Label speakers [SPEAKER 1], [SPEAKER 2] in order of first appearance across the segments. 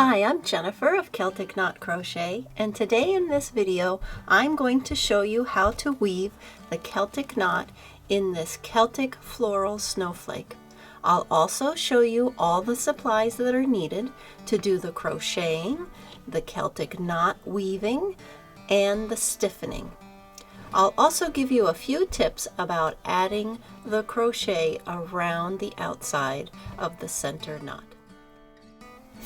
[SPEAKER 1] Hi, I'm Jennifer of Celtic Knot Crochet, and today in this video I'm going to show you how to weave the Celtic knot in this Celtic Floral Snowflake. I'll also show you all the supplies that are needed to do the crocheting, the Celtic knot weaving, and the stiffening. I'll also give you a few tips about adding the crochet around the outside of the center knot.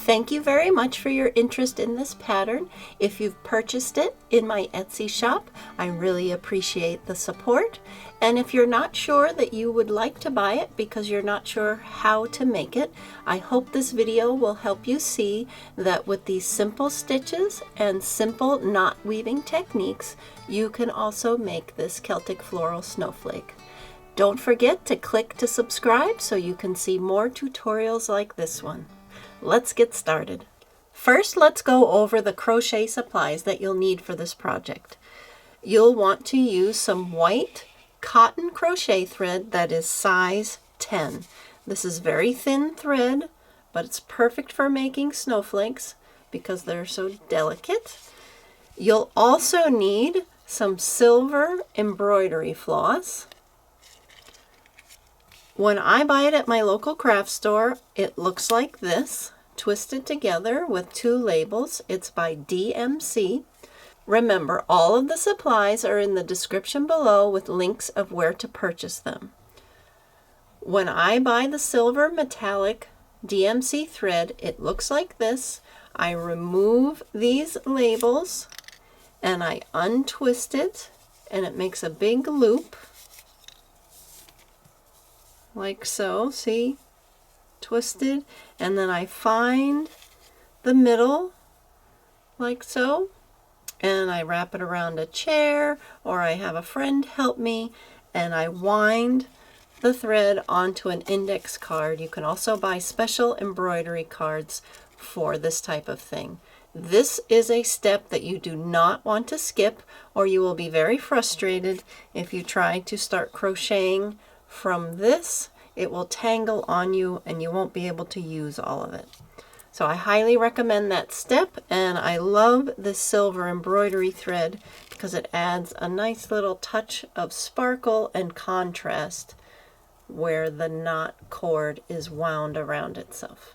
[SPEAKER 1] Thank you very much for your interest in this pattern. If you've purchased it in my Etsy shop, I really appreciate the support. And if you're not sure that you would like to buy it because you're not sure how to make it, I hope this video will help you see that with these simple stitches and simple knot weaving techniques, you can also make this Celtic Floral Snowflake. Don't forget to click to subscribe so you can see more tutorials like this one. Let's get started. First, let's go over the crochet supplies that you'll need for this project. You'll want to use some white cotton crochet thread that is size 10. This is very thin thread, but it's perfect for making snowflakes because they're so delicate. You'll also need some silver embroidery floss. When I buy it at my local craft store, it looks like this, twisted together with two labels. It's by DMC. Remember, all of the supplies are in the description below with links of where to purchase them. When I buy the silver metallic DMC thread, it looks like this. I remove these labels and I untwist it, and it makes a big loop. Like so, see, twisted, and then I find the middle like so, and I wrap it around a chair, or I have a friend help me, and I wind the thread onto an index card. You can also buy special embroidery cards for this type of thing. This is a step that you do not want to skip, or you will be very frustrated if you try to start crocheting from this. It will tangle on you and you won't be able to use all of it. So I highly recommend that step, and I love this silver embroidery thread because it adds a nice little touch of sparkle and contrast where the knot cord is wound around itself.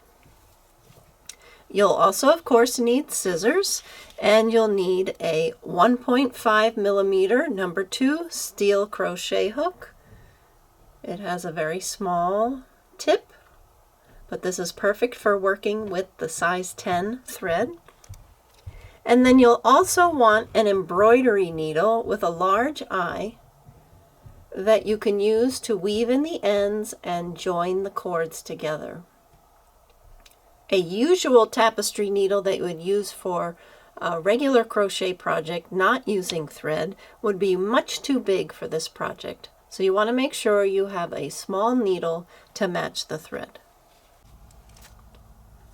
[SPEAKER 1] You'll also, of course, need scissors, and you'll need a 1.5 millimeter number 2 steel crochet hook. It has a very small tip, but this is perfect for working with the size 10 thread. And then you'll also want an embroidery needle with a large eye that you can use to weave in the ends and join the cords together. A usual tapestry needle that you would use for a regular crochet project not using thread would be much too big for this project. So you want to make sure you have a small needle to match the thread.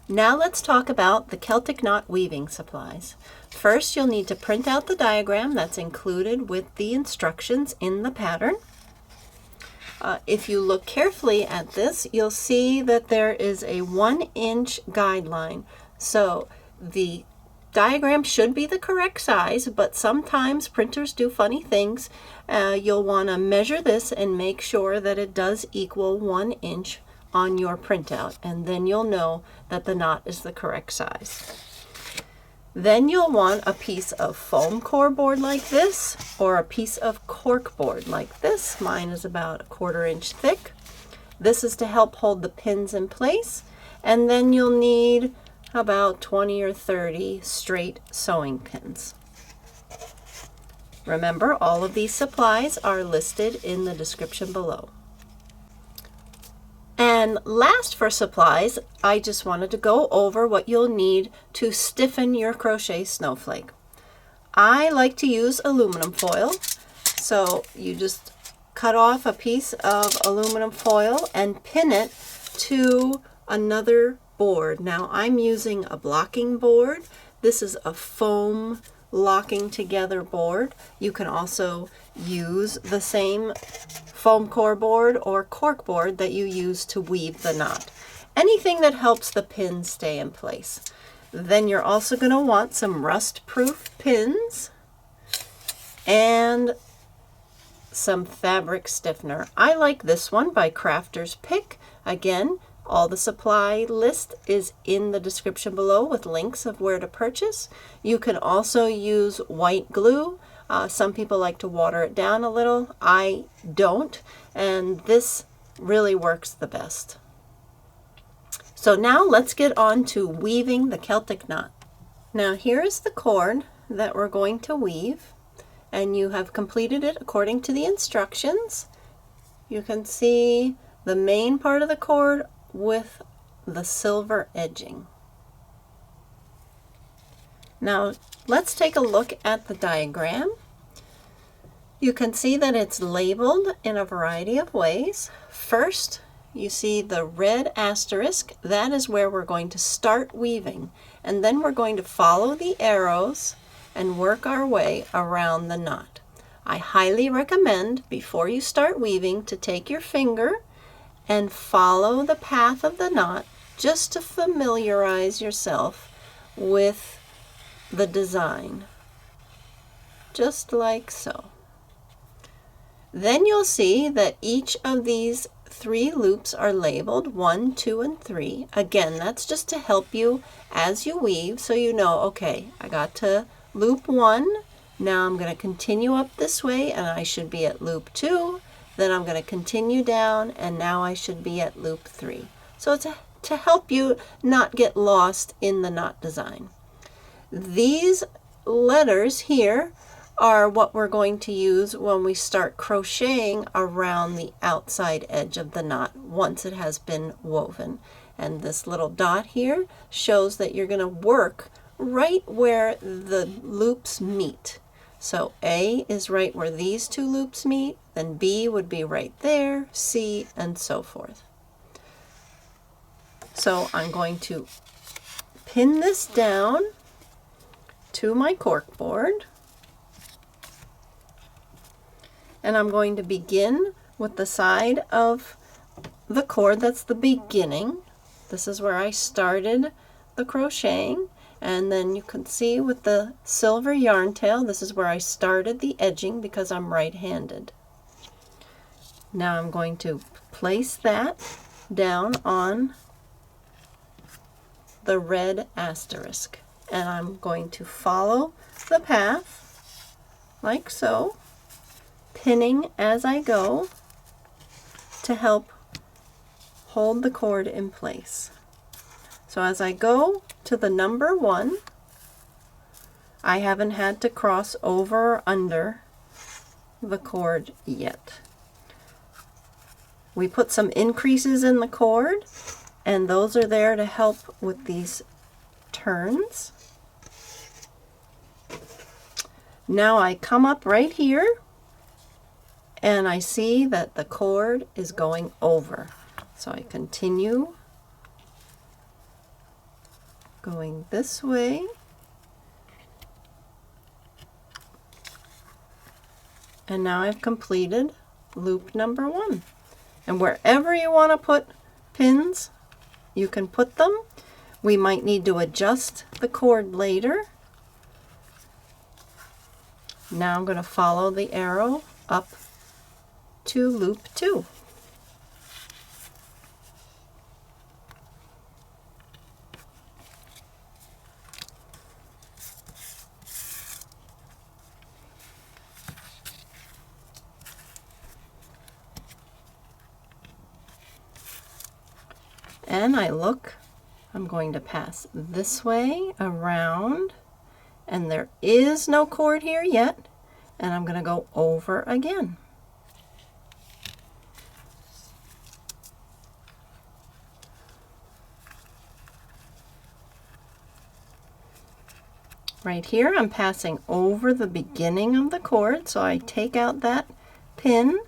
[SPEAKER 1] Now let's talk about the Celtic knot weaving supplies. First, you'll need to print out the diagram that's included with the instructions in the pattern. If you look carefully at this, you'll see that there is a 1-inch guideline. So the diagram should be the correct size, but sometimes printers do funny things. You'll want to measure this and make sure that it does equal 1 inch on your printout, and then you'll know that the knot is the correct size. Then you'll want a piece of foam core board like this, or a piece of cork board like this. Mine is about 1/4 inch thick. This is to help hold the pins in place, and then you'll need about 20 or 30 straight sewing pins. Remember, all of these supplies are listed in the description below. And last for supplies, I just wanted to go over what you'll need to stiffen your crochet snowflake. I like to use aluminum foil, so you just cut off a piece of aluminum foil and pin it to another board. Now I'm using a blocking board. This is a foam locking together board. You can also use the same foam core board or cork board that you use to weave the knot. Anything that helps the pin stay in place. Then you're also going to want some rust-proof pins and some fabric stiffener. I like this one by Crafter's Pick. Again, all the supply list is in the description below with links of where to purchase. You can also use white glue. Some people like to water it down a little. I don't, and this really works the best. So now let's get on to weaving the Celtic knot. Now here is the cord that we're going to weave, and you have completed it according to the instructions. You can see the main part of the cord with the silver edging. Now let's take a look at the diagram. You can see that it's labeled in a variety of ways. First, you see the red asterisk. That is where we're going to start weaving, and then we're going to follow the arrows and work our way around the knot. I highly recommend before you start weaving to take your finger and follow the path of the knot just to familiarize yourself with the design, just like so. Then you'll see that each of these 3 loops are labeled 1, 2, and 3. Again, that's just to help you as you weave, so you know, okay, I got to loop 1, now I'm going to continue up this way and I should be at loop 2, then I'm going to continue down and now I should be at loop 3. So it's to help you not get lost in the knot design. These letters here are what we're going to use when we start crocheting around the outside edge of the knot once it has been woven. And this little dot here shows that you're going to work right where the loops meet. So A is right where these 2 loops meet, then B would be right there, C, and so forth. So I'm going to pin this down to my cork board. And I'm going to begin with the side of the cord that's the beginning. This is where I started the crocheting, and then you can see with the silver yarn tail, this is where I started the edging because I'm right-handed. Now I'm going to place that down on the red asterisk, and I'm going to follow the path like so, pinning as I go to help hold the cord in place. So as I go to the number 1, I haven't had to cross over or under the cord yet. We put some increases in the cord, and those are there to help with these turns. Now I come up right here and I see that the cord is going over. So I continue going this way. And now I've completed loop number 1. And wherever you want to put pins, you can put them. We might need to adjust the cord later. Now I'm going to follow the arrow up to loop 2. And I look, I'm going to pass this way around, and there is no cord here yet, and I'm going to go over again. Right here I'm passing over the beginning of the cord, so I take out that pin,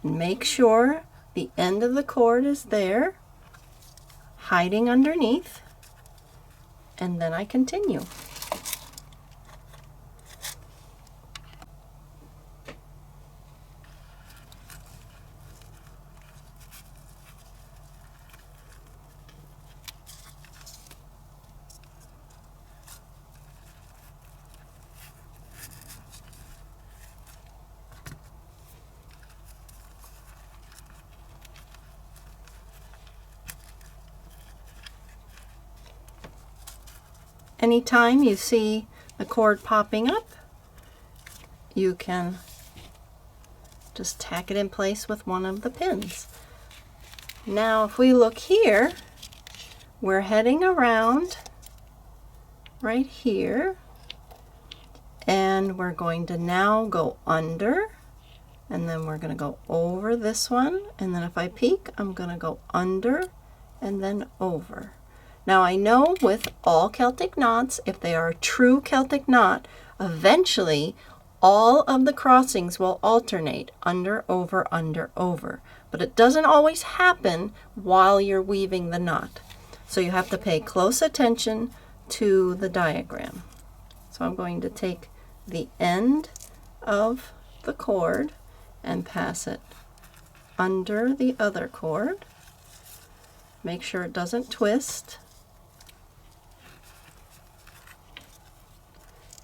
[SPEAKER 1] make sure the end of the cord is there, hiding underneath, and then I continue. anytime you see the cord popping up, you can just tack it in place with one of the pins. Now if we look here, we're heading around right here, and we're going to now go under, and then we're going to go over this one, and then if I peek, I'm going to go under and then over. Now I know with all Celtic knots, if they are a true Celtic knot, eventually all of the crossings will alternate under, over, under, over. But it doesn't always happen while you're weaving the knot. So you have to pay close attention to the diagram. So I'm going to take the end of the cord and pass it under the other cord. Make sure it doesn't twist.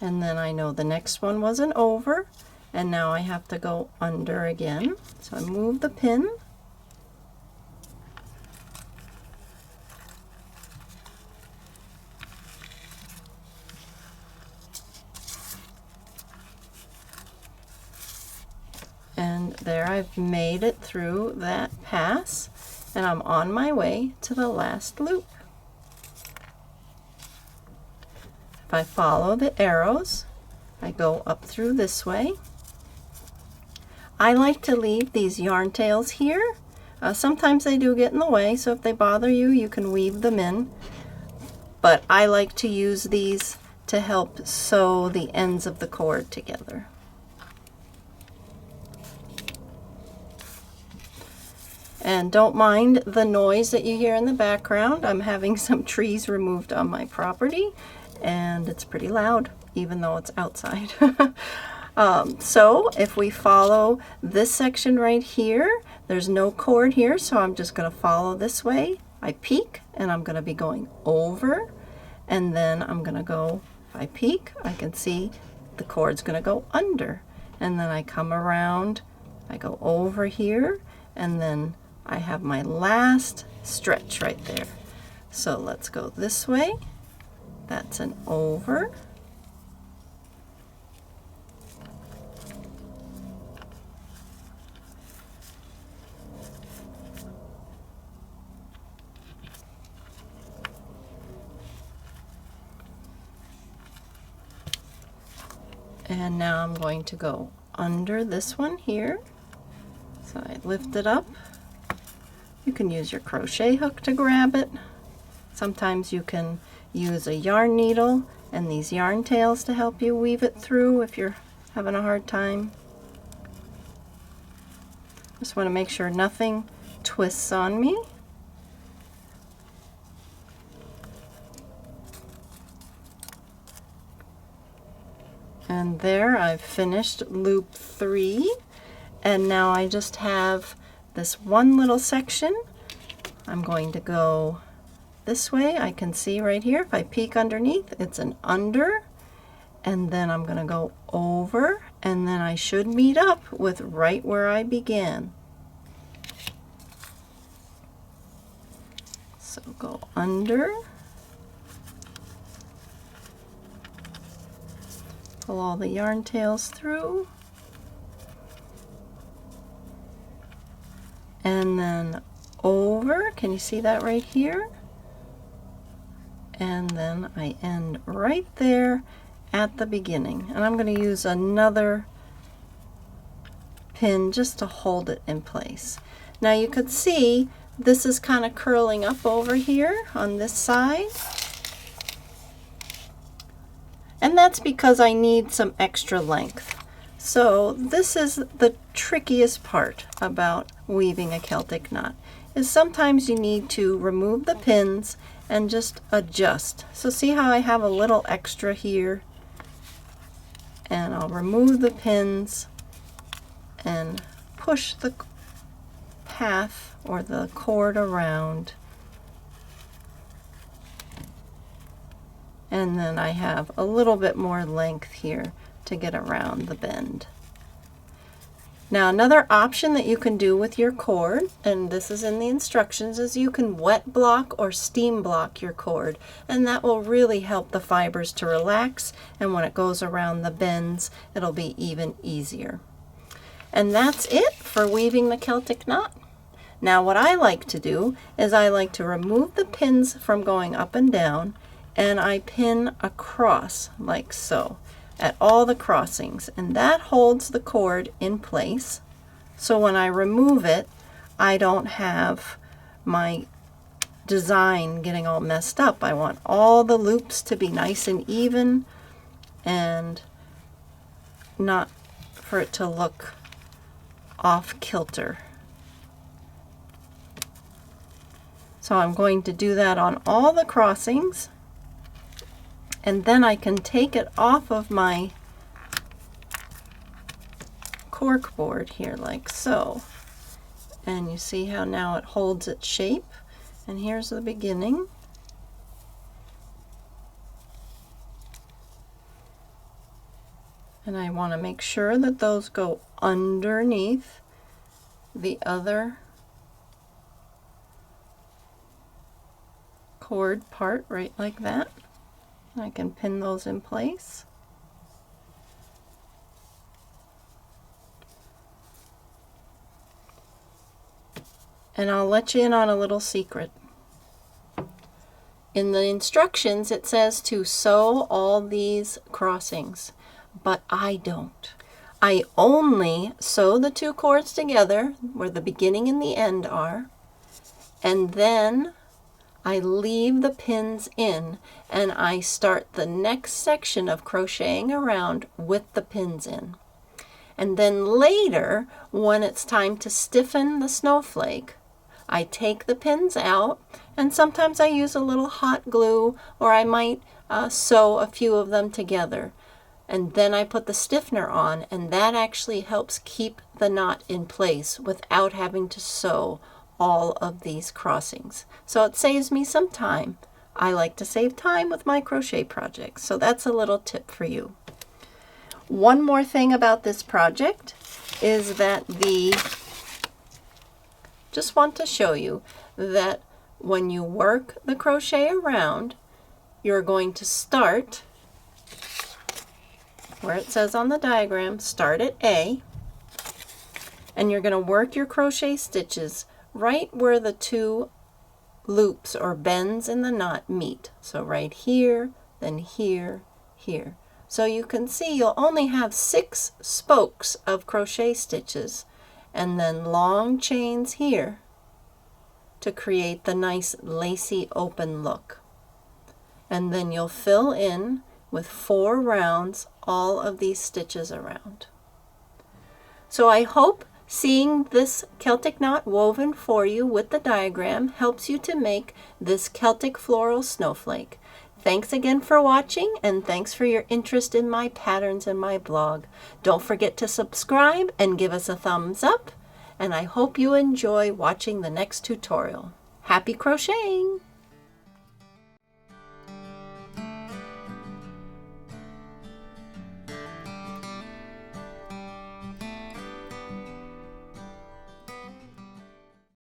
[SPEAKER 1] And then I know the next one was an over, and now I have to go under again. So I move the pin. And there I've made it through that pass, and I'm on my way to the last loop. If I follow the arrows, I go up through this way. I like to leave these yarn tails here. Sometimes they do get in the way, so if they bother you, you can weave them in. But I like to use these to help sew the ends of the cord together. And don't mind the noise that you hear in the background. I'm having some trees removed on my property, and it's pretty loud, even though it's outside. So if we follow this section right here, there's no cord here, so I'm just going to follow this way. I peek, and I'm going to be going over, and then I'm going to go, if I peek, I can see the cord's going to go under, and then I come around, I go over here, and then I have my last stretch right there. So let's go this way. That's an over. And now I'm going to go under this one here. So I lift it up. You can use your crochet hook to grab it. Sometimes you can use a yarn needle and these yarn tails to help you weave it through if you're having a hard time. Just want to make sure nothing twists on me. And there I've finished loop 3, and now I just have this one little section. I'm going to go this way. I can see right here, if I peek underneath, it's an under, and then I'm going to go over, and then I should meet up with right where I began. So go under, pull all the yarn tails through, and then over. Can you see that right here? And then I end right there at the beginning, and I'm going to use another pin just to hold it in place. Now you could see this is kind of curling up over here on this side, and that's because I need some extra length. So this is the trickiest part about weaving a Celtic knot, is sometimes you need to remove the pins and just adjust. So see how I have a little extra here, and I'll remove the pins and push the path or the cord around, and then I have a little bit more length here to get around the bend. Now another option that you can do with your cord, and this is in the instructions, is you can wet block or steam block your cord, and that will really help the fibers to relax, and when it goes around the bends it'll be even easier. And that's it for weaving the Celtic knot. Now what I like to do is I like to remove the pins from going up and down, and I pin across like so at all the crossings, and that holds the cord in place. So when I remove it, I don't have my design getting all messed up. I want all the loops to be nice and even and not for it to look off kilter. So I'm going to do that on all the crossings, and then I can take it off of my cork board here like so. And you see how now it holds its shape, and here's the beginning. And I want to make sure that those go underneath the other cord part right like that. I can pin those in place. And I'll let you in on a little secret. In the instructions it says to sew all these crossings, but I don't. I only sew the two cords together where the beginning and the end are, and then I leave the pins in and I start the next section of crocheting around with the pins in. And then later, when it's time to stiffen the snowflake, I take the pins out, and sometimes I use a little hot glue, or I might sew a few of them together. And then I put the stiffener on, and that actually helps keep the knot in place without having to sew all of these crossings. So it saves me some time. I like to save time with my crochet projects, so that's a little tip for you. One more thing about this project is that just want to show you that when you work the crochet around, you're going to start where it says on the diagram, start at A, and you're going to work your crochet stitches right where the two loops or bends in the knot meet. So right here, then here, here. So you can see you'll only have 6 spokes of crochet stitches and then long chains here to create the nice lacy open look. And then you'll fill in with 4 rounds all of these stitches around. So I hope seeing this Celtic knot woven for you with the diagram helps you to make this Celtic floral snowflake. Thanks again for watching, and thanks for your interest in my patterns and my blog. Don't forget to subscribe and give us a thumbs up, and I hope you enjoy watching the next tutorial. Happy crocheting!